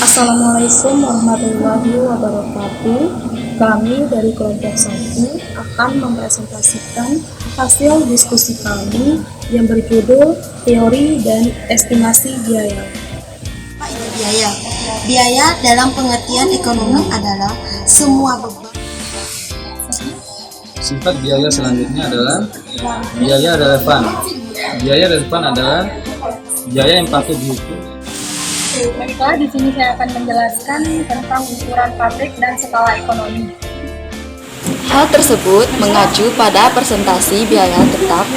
Assalamualaikum warahmatullahi wabarakatuh. Kami dari kelompok 1 akan mempresentasikan hasil diskusi kami yang berjudul Teori dan Estimasi Biaya. Apa itu biaya? Biaya dalam pengertian ekonomi adalah semua beban. Sifat biaya selanjutnya adalah biaya relevan. Biaya relevan adalah biaya yang patut dihitung. Maka di sini saya akan menjelaskan tentang ukuran pabrik dan skala ekonomi. Hal tersebut mengacu pada presentasi biaya tetap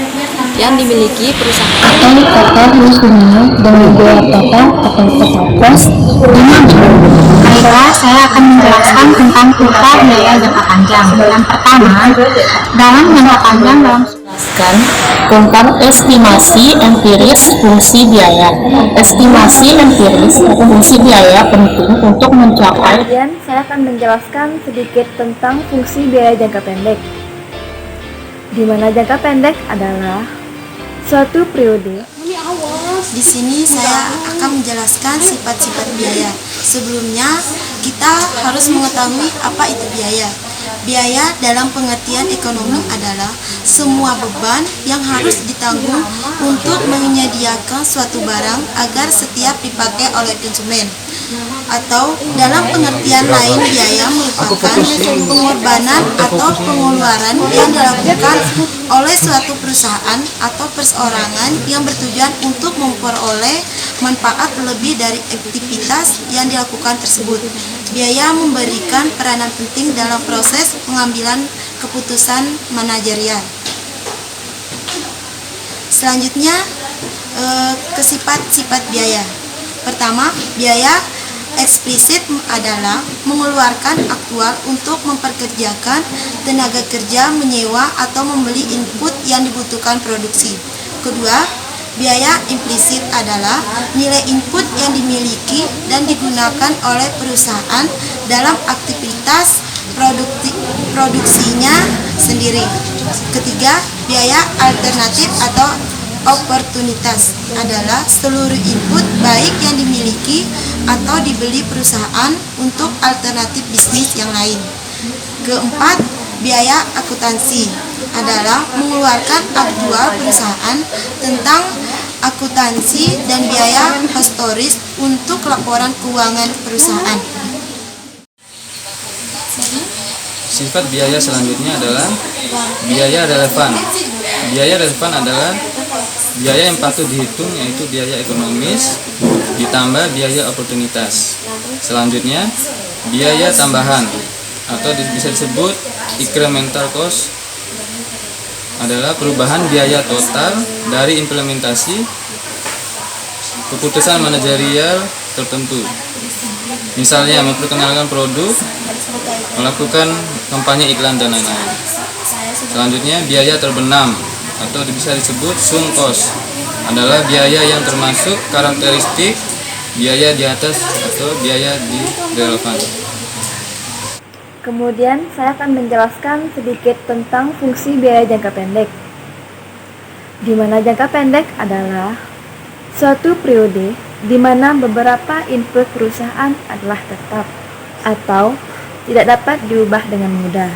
yang dimiliki perusahaan atau total fungsinya dengan biaya total atau total cost dimension. Baiklah, saya akan menjelaskan tentang kurva biaya jangka panjang. Yang pertama, dalam jangka panjang Tentang estimasi empiris fungsi biaya. Estimasi empiris fungsi biaya penting untuk mencapai. Kemudian saya akan menjelaskan sedikit tentang fungsi biaya jangka pendek, di mana jangka pendek adalah suatu periode. Di sini saya akan menjelaskan sifat-sifat biaya. Sebelumnya, kita harus mengetahui apa itu biaya. Biaya dalam pengertian ekonomi adalah semua beban yang harus ditanggung untuk menyediakan suatu barang agar setiap dipakai oleh konsumen. Atau dalam pengertian lain, biaya merupakan pengorbanan atau pengeluaran yang dilakukan oleh suatu perusahaan atau perseorangan yang bertujuan untuk memperoleh manfaat lebih dari aktivitas yang dilakukan tersebut. Biaya memberikan peranan penting dalam proses pengambilan keputusan manajerial. Selanjutnya, ke sifat-sifat biaya. Pertama, biaya eksplisit adalah mengeluarkan aktual untuk memperkerjakan tenaga kerja, menyewa atau membeli input yang dibutuhkan produksi. Kedua, biaya implisit adalah nilai input yang dimiliki dan digunakan oleh perusahaan dalam aktivitas produksinya sendiri. Ketiga, biaya alternatif atau oportunitas adalah seluruh input baik yang dimiliki atau dibeli perusahaan untuk alternatif bisnis yang lain. Keempat, biaya akuntansi adalah mengeluarkan aktual perusahaan tentang akuntansi dan biaya historis untuk laporan keuangan perusahaan. Sifat biaya selanjutnya adalah biaya relevan. Biaya relevan adalah biaya yang patut dihitung, yaitu biaya ekonomis ditambah biaya oportunitas. Selanjutnya, biaya tambahan atau bisa disebut incremental cost adalah perubahan biaya total dari implementasi keputusan manajerial tertentu. Misalnya memperkenalkan produk, melakukan kampanye iklan dan lain-lain. Selanjutnya, biaya terbenam atau bisa disebut sunk cost adalah biaya yang termasuk karakteristik biaya di atas atau biaya di relevan. Kemudian saya akan menjelaskan sedikit tentang fungsi biaya jangka pendek, di mana jangka pendek adalah suatu periode di mana beberapa input perusahaan adalah tetap atau tidak dapat diubah dengan mudah.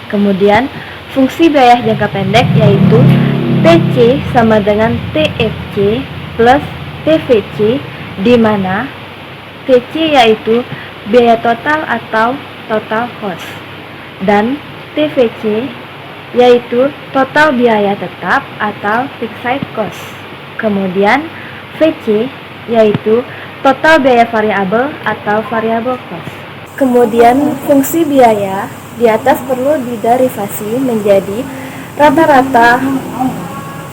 Kemudian fungsi biaya jangka pendek yaitu TC sama dengan TFC plus TVC, di mana TC yaitu biaya total atau total cost dan TVC yaitu total biaya tetap atau fixed cost. Kemudian VC yaitu total biaya variabel atau variable cost. Kemudian fungsi biaya di atas perlu diderivasi menjadi rata-rata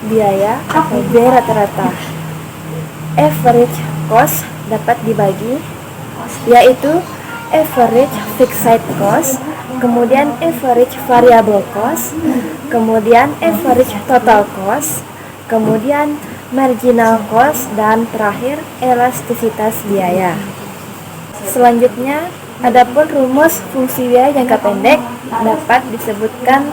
biaya atau biaya rata-rata. Average cost dapat dibagi yaitu average fixed cost, kemudian average variable cost, kemudian average total cost, kemudian marginal cost, dan terakhir elastisitas biaya. Selanjutnya, adapun rumus fungsi biaya jangka pendek dapat disebutkan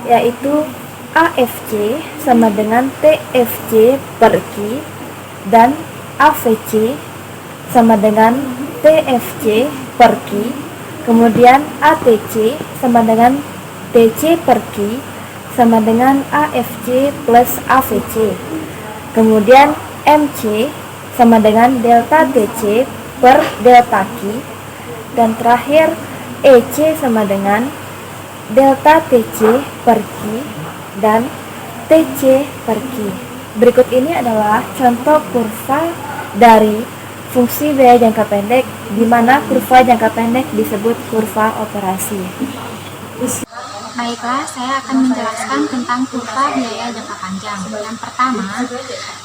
yaitu AFC sama dengan TFC per Q dan AVC sama dengan TFC per Q, kemudian ATC sama dengan TC per Q sama dengan AFC plus AVC, kemudian MC sama dengan delta TC per delta Q, dan terakhir EC sama dengan delta TC per Q dan TC per Q. Berikut ini adalah contoh kurva dari fungsi biaya jangka pendek, di mana kurva jangka pendek disebut kurva operasi. Baiklah, saya akan menjelaskan tentang kurva biaya jangka panjang. Yang pertama,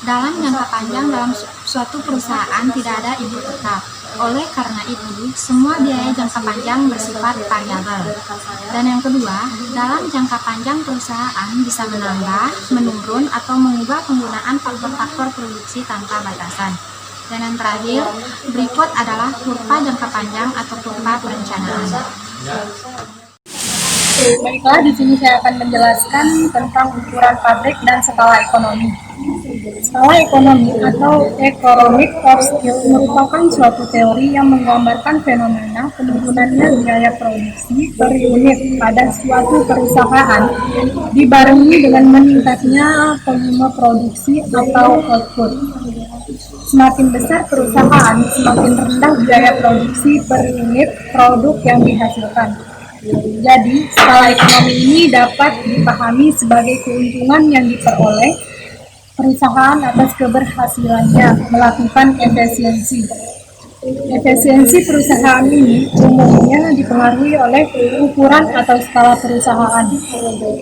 dalam jangka panjang dalam suatu perusahaan tidak ada ibu tetap. Oleh karena itu, semua biaya jangka panjang bersifat variabel. Dan yang kedua, dalam jangka panjang perusahaan bisa menambah, menurun, atau mengubah penggunaan faktor-faktor produksi tanpa batasan. Dan yang terakhir, berikut adalah kurva jangka panjang atau kurva perencanaan. Baiklah, di sini saya akan menjelaskan tentang ukuran pabrik dan skala ekonomi. Skala ekonomi atau economic of scale merupakan suatu teori yang menggambarkan fenomena penurunannya biaya produksi per unit pada suatu perusahaan dibarengi dengan meningkatnya volume produksi atau output. Semakin besar perusahaan, semakin rendah biaya produksi per unit produk yang dihasilkan. Jadi, skala ekonomi ini dapat dipahami sebagai keuntungan yang diperoleh perusahaan atas keberhasilannya melakukan efisiensi. Efisiensi perusahaan ini umumnya dipengaruhi oleh ukuran atau skala perusahaan.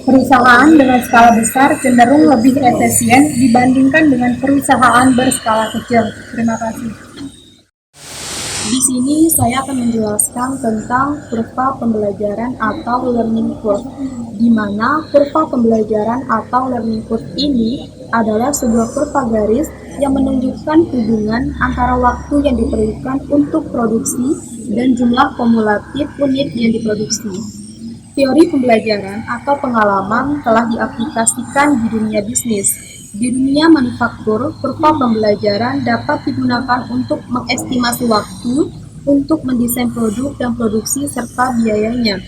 Perusahaan dengan skala besar cenderung lebih efisien dibandingkan dengan perusahaan berskala kecil. Terima kasih. Di sini saya akan menjelaskan tentang kurva pembelajaran atau learning curve, di mana kurva pembelajaran atau learning curve ini adalah sebuah kurva garis yang menunjukkan hubungan antara waktu yang diperlukan untuk produksi dan jumlah kumulatif unit yang diproduksi. Teori pembelajaran atau pengalaman telah diaplikasikan di dunia bisnis. Di dunia manufaktur, kurva pembelajaran dapat digunakan untuk mengestimasi waktu untuk mendesain produk dan produksi serta biayanya.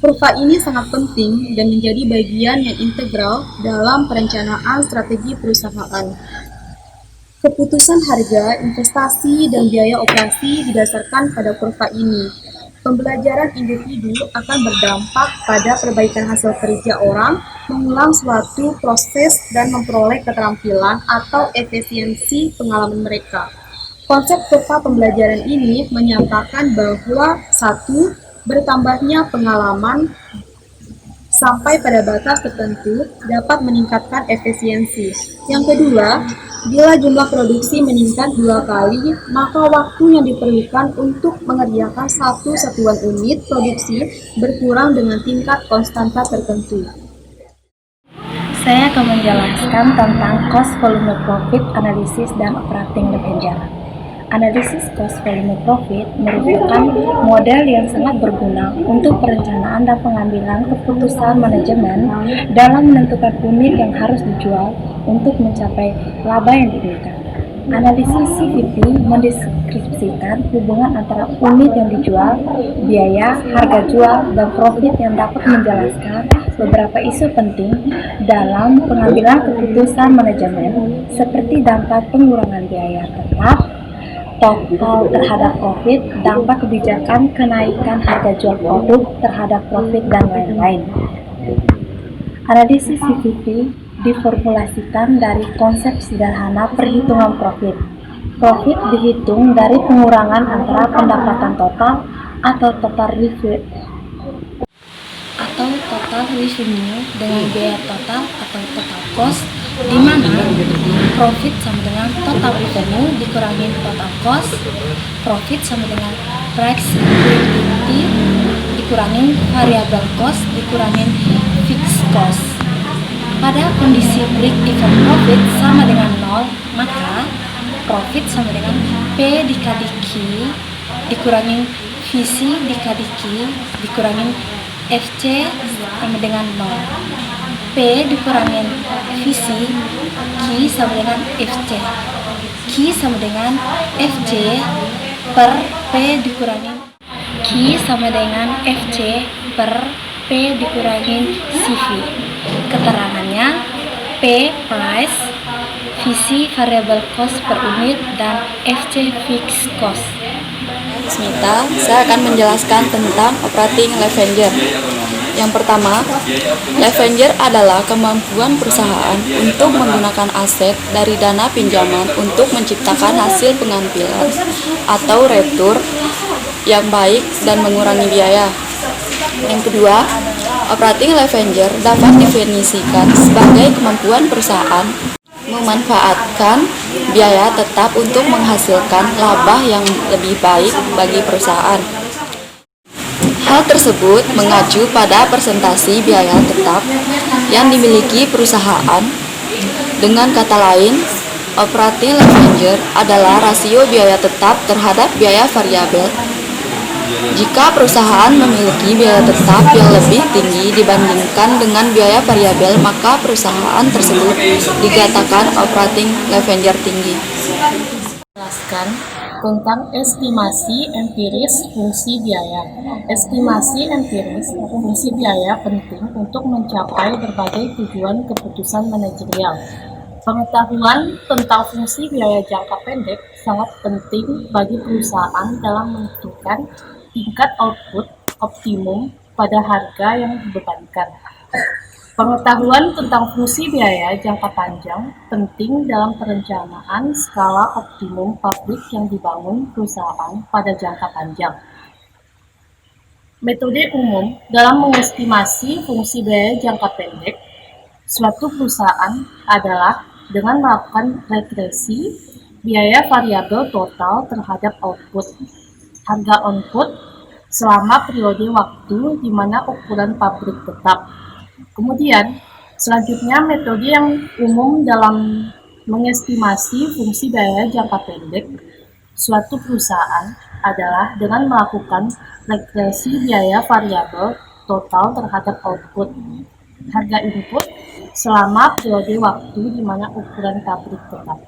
Kurva ini sangat penting dan menjadi bagian yang integral dalam perencanaan strategi perusahaan. Keputusan harga, investasi, dan biaya operasi didasarkan pada kurva ini. Pembelajaran individu akan berdampak pada perbaikan hasil kerja orang, mengulang suatu proses, dan memperoleh keterampilan atau efisiensi pengalaman mereka. Konsep kurva pembelajaran ini menyatakan bahwa 1. Bertambahnya pengalaman sampai pada batas tertentu dapat meningkatkan efisiensi. Yang kedua, bila jumlah produksi meningkat 2 kali, maka waktu yang diperlukan untuk mengerjakan satu satuan unit produksi berkurang dengan tingkat konstanta tertentu. Saya akan menjelaskan tentang cost volume profit analysis dan operating leverage. Analisis cost volume profit merupakan model yang sangat berguna untuk perencanaan dan pengambilan keputusan manajemen dalam menentukan unit yang harus dijual untuk mencapai laba yang diinginkan. Analisis CVP mendeskripsikan hubungan antara unit yang dijual, biaya, harga jual, dan profit yang dapat menjelaskan beberapa isu penting dalam pengambilan keputusan manajemen seperti dampak pengurangan biaya tetap, total terhadap profit, dampak kebijakan kenaikan harga jual produk terhadap profit, dan lain-lain. Analisis CVP diformulasikan dari konsep sederhana perhitungan profit. Profit dihitung dari pengurangan antara pendapatan total atau total revenue dengan biaya total atau total cost, di mana profit sama dengan total revenue dikurangi total cost, profit sama dengan price liquidity dikurangi variable cost dikurangi fixed cost. Pada kondisi break even profit sama dengan 0, maka profit sama dengan P dikali Q dikurangi VC dikali Q dikurangi FC sama dengan 0. P dikurangi VC, Q sama dengan FC. Q Q sama dengan FC per P dikurangi Q sama dengan FC per P dikurangi CV. Keterangannya P price, VC variable cost per unit, dan FC fixed cost. Smita, saya akan menjelaskan tentang operating leverage. Yang pertama, leverage adalah kemampuan perusahaan untuk menggunakan aset dari dana pinjaman untuk menciptakan hasil pengambilan atau retur yang baik dan mengurangi biaya. Yang kedua, operating leverage dapat didefinisikan sebagai kemampuan perusahaan memanfaatkan biaya tetap untuk menghasilkan laba yang lebih baik bagi perusahaan. Hal tersebut mengacu pada persentase biaya tetap yang dimiliki perusahaan. Dengan kata lain, operating leverage adalah rasio biaya tetap terhadap biaya variabel. Jika perusahaan memiliki biaya tetap yang lebih tinggi dibandingkan dengan biaya variabel, maka perusahaan tersebut dikatakan operating leverage tinggi. Jelaskan tentang estimasi empiris fungsi biaya. Estimasi empiris fungsi biaya penting untuk mencapai berbagai tujuan keputusan manajerial. Pengetahuan tentang fungsi biaya jangka pendek sangat penting bagi perusahaan dalam menentukan tingkat output optimum pada harga yang dibebankan. Pengetahuan tentang fungsi biaya jangka panjang penting dalam perencanaan skala optimum pabrik yang dibangun perusahaan pada jangka panjang. Metode umum dalam mengestimasi fungsi biaya jangka pendek suatu perusahaan adalah dengan melakukan regresi biaya variabel total terhadap output, harga output selama periode waktu di mana ukuran pabrik tetap. Kemudian, selanjutnya metode yang umum dalam mengestimasi fungsi biaya jangka pendek suatu perusahaan adalah dengan melakukan regresi biaya variabel total terhadap output, harga input selama periode waktu di mana ukuran pabrik tetap.